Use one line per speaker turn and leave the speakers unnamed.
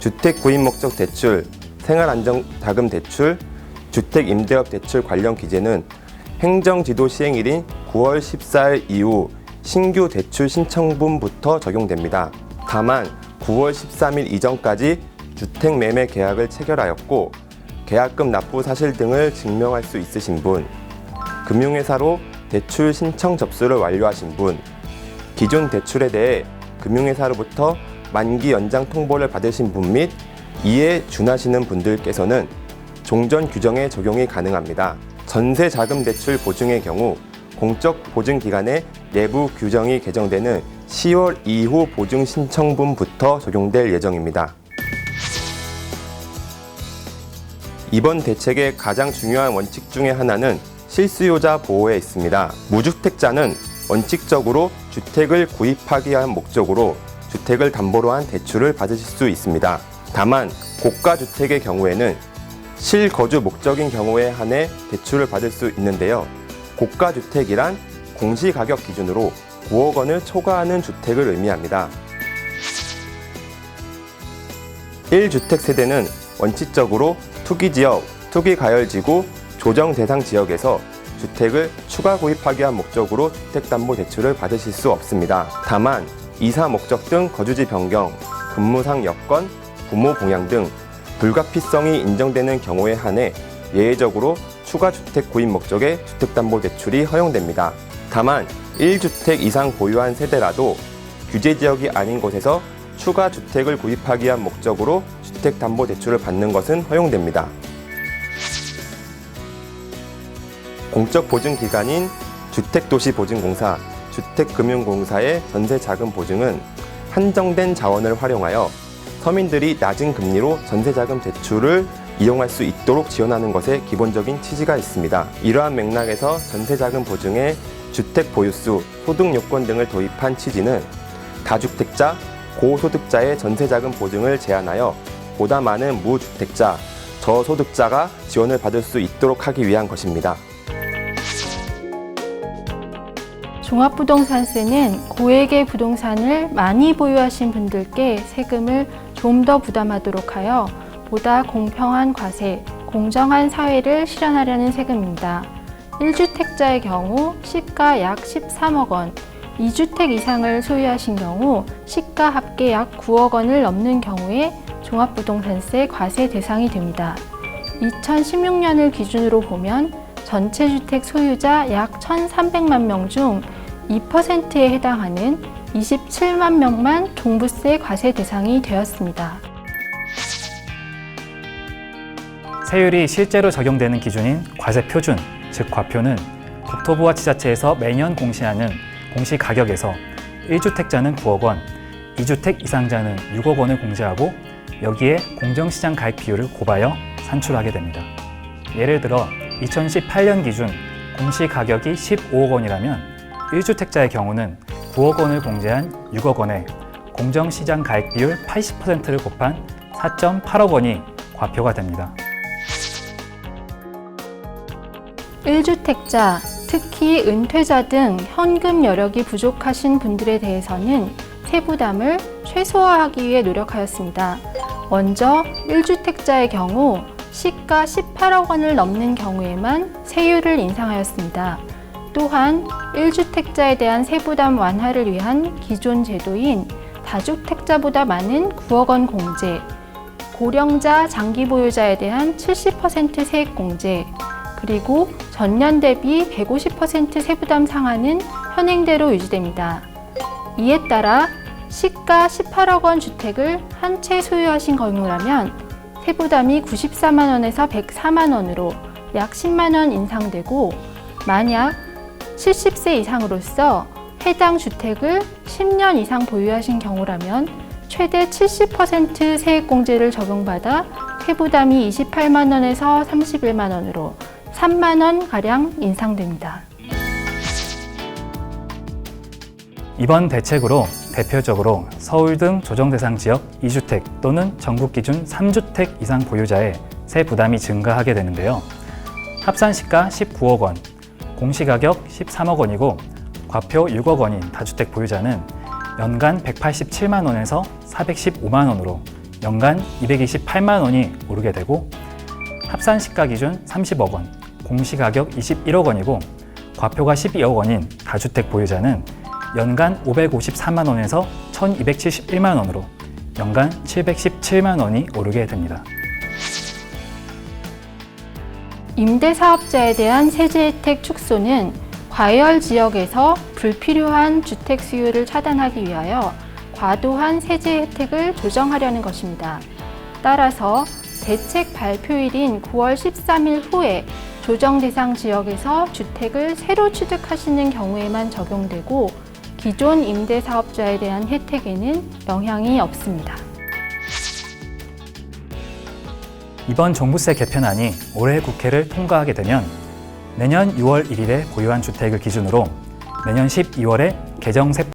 주택 구입 목적 대출, 생활안정자금 대출, 주택 임대업 대출 관련 기재는 행정지도 시행일인 9월 14일 이후 신규 대출 신청분부터 적용됩니다. 다만 9월 13일 이전까지 주택 매매 계약을 체결하였고 계약금 납부 사실 등을 증명할 수 있으신 분, 금융회사로 대출 신청 접수를 완료하신 분, 기존 대출에 대해 금융회사로부터 만기 연장 통보를 받으신 분 및 이에 준하시는 분들께서는 종전 규정에 적용이 가능합니다. 전세자금대출 보증의 경우 공적 보증기간에 내부 규정이 개정되는 10월 이후 보증 신청분부터 적용될 예정입니다. 이번 대책의 가장 중요한 원칙 중에 하나는 실수요자 보호에 있습니다. 무주택자는 원칙적으로 주택을 구입하기 위한 목적으로 주택을 담보로 한 대출을 받으실 수 있습니다. 다만 고가주택의 경우에는 실거주 목적인 경우에 한해 대출을 받을 수 있는데요. 고가주택이란 공시가격 기준으로 9억 원을 초과하는 주택을 의미합니다. 1주택 세대는 원칙적으로 투기지역, 투기가열지구, 조정대상 지역에서 주택을 추가 구입하기 위한 목적으로 주택담보대출을 받으실 수 없습니다. 다만 이사 목적 등 거주지 변경, 근무상 여건, 부모 봉양 등 불가피성이 인정되는 경우에 한해 예외적으로 추가 주택 구입 목적의 주택담보대출이 허용됩니다. 다만 1주택 이상 보유한 세대라도 규제지역이 아닌 곳에서 추가 주택을 구입하기 위한 목적으로 주택담보대출을 받는 것은 허용됩니다. 공적 보증기관인 주택도시보증공사, 주택금융공사의 전세자금 보증은 한정된 자원을 활용하여 서민들이 낮은 금리로 전세자금 대출을 이용할 수 있도록 지원하는 것에 기본적인 취지가 있습니다. 이러한 맥락에서 전세자금 보증에 주택 보유수, 소득 요건 등을 도입한 취지는 다주택자, 고소득자의 전세자금 보증을 제한하여 보다 많은 무주택자, 저소득자가 지원을 받을 수 있도록 하기 위한 것입니다.
종합부동산세는 고액의 부동산을 많이 보유하신 분들께 세금을 좀 더 부담하도록 하여 보다 공평한 과세, 공정한 사회를 실현하려는 세금입니다. 1주택자의 경우 시가 약 13억 원, 2주택 이상을 소유하신 경우 시가 합계 약 9억 원을 넘는 경우에 종합부동산세 과세 대상이 됩니다. 2016년을 기준으로 보면 전체 주택 소유자 약 1,300만 명 중 2%에 해당하는 27만 명만 종부세 과세 대상이 되었습니다.
세율이 실제로 적용되는 기준인 과세표준, 즉 과표는 국토부와 지자체에서 매년 공시하는 공시가격에서 1주택자는 9억 원, 2주택 이상자는 6억 원을 공제하고 여기에 공정시장 가액 비율을 곱하여 산출하게 됩니다. 예를 들어 2018년 기준 공시가격이 15억 원이라면 1주택자의 경우는 9억 원을 공제한 6억 원에 공정시장 가액 비율 80%를 곱한 4.8억 원이 과표가 됩니다.
1주택자, 특히 은퇴자 등 현금 여력이 부족하신 분들에 대해서는 세부담을 최소화하기 위해 노력하였습니다. 먼저 1주택자의 경우 시가 18억 원을 넘는 경우에만 세율을 인상하였습니다. 또한 1주택자에 대한 세부담 완화를 위한 기존 제도인 다주택자보다 많은 9억 원 공제, 고령자 장기 보유자에 대한 70% 세액 공제, 그리고 전년 대비 150% 세부담 상한은 현행대로 유지됩니다. 이에 따라 시가 18억 원 주택을 한 채 소유하신 경우라면 세부담이 94만 원에서 104만 원으로 약 10만 원 인상되고 만약 70세 이상으로서 해당 주택을 10년 이상 보유하신 경우라면 최대 70% 세액공제를 적용받아 세부담이 28만 원에서 31만 원으로 3만 원가량 인상됩니다.
이번 대책으로 대표적으로 서울 등 조정대상 지역 2주택 또는 전국 기준 3주택 이상 보유자의 세 부담이 증가하게 되는데요. 합산시가 19억 원, 공시가격 13억 원이고 과표 6억 원인 다주택 보유자는 연간 187만 원에서 415만 원으로 연간 228만 원이 오르게 되고 합산시가 기준 30억 원, 공시가격 21억 원이고 과표가 12억 원인 다주택 보유자는 연간 554만 원에서 1271만 원으로 연간 717만 원이 오르게 됩니다.
임대사업자에 대한 세제 혜택 축소는 과열 지역에서 불필요한 주택 수요를 차단하기 위하여 과도한 세제 혜택을 조정하려는 것입니다. 따라서 대책 발표일인 9월 13일 후에 조정 대상 지역에서 주택을 새로 취득하시는 경우에만 적용되고 기존 임대사업자에 대한 혜택에는 영향이 없습니다.
이번 종부세 개편안이 올해 국회를 통과하게 되면 내년 6월 1일에 보유한 주택을 기준으로 내년 12월에 개정 세법